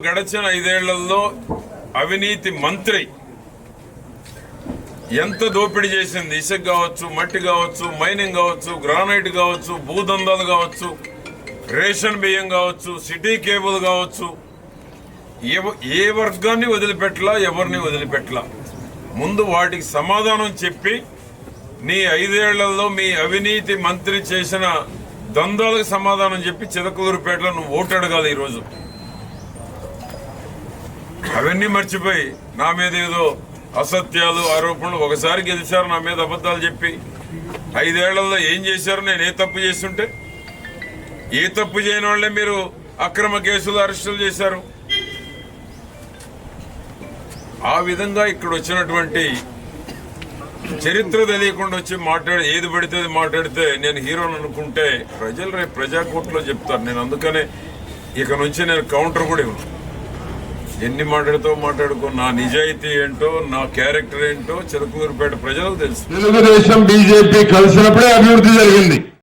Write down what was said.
గడచిన 5 ఏళ్లలో అవినీతి మంత్రి ఎంత దోపిడీ చేసింది. ఇసుక కావచ్చు, మట్టి కావచ్చు, మైనింగ్ కావచ్చు, గ్రానైట్ కావచ్చు, భూదందాలు కావచ్చు, రేషన్ బియ్యం కావచ్చు, సిటీ కేబుల్ కావచ్చు, ఏ వర్గాన్ని వదిలిపెట్టలా, ఎవరిని వదిలిపెట్టలా. ముందు వాటికి సమాధానం చెప్పి నీ 5 ఏళ్లలో మీ అవినీతి మంత్రి చేసిన దందాలకు సమాధానం చెప్పి చిలకలూరుపేటలో నువ్వు ఓటు అడగాలి. ఈరోజు అవన్నీ మర్చిపోయి నా మీద ఏదో అసత్యాలు ఆరోపణలు, ఒకసారి గెలిచారు నా మీద అబద్ధాలు చెప్పి 5 ఏళ్లలో ఏం చేశారు, నేను ఏ తప్పు చేస్తుంటే, ఏ తప్పు చేయని వాళ్ళే మీరు అక్రమ కేసులు అరెస్టులు చేశారు. ఆ విధంగా ఇక్కడ వచ్చినటువంటి చరిత్ర తెలియకుండా వచ్చి ఏది పడితే అది మాట్లాడితే నేను హీరోని అనుకుంటే ప్రజలు రేపు ప్రజాకోర్టులో చెప్తారు. నేను అందుకనే ఇక నుంచి నేను కౌంటర్ కూడా ఇవ్వను. ఎన్ని మాట్లాడుతావు మాట్లాడుకో, నా నిజాయితీ ఏంటో, నా క్యారెక్టర్ ఏంటో చిలకలూరుపేట ప్రజలకు తెలుసు. తెలుగుదేశం బీజేపీ కలిసినప్పుడే అభివృద్ధి జరిగింది.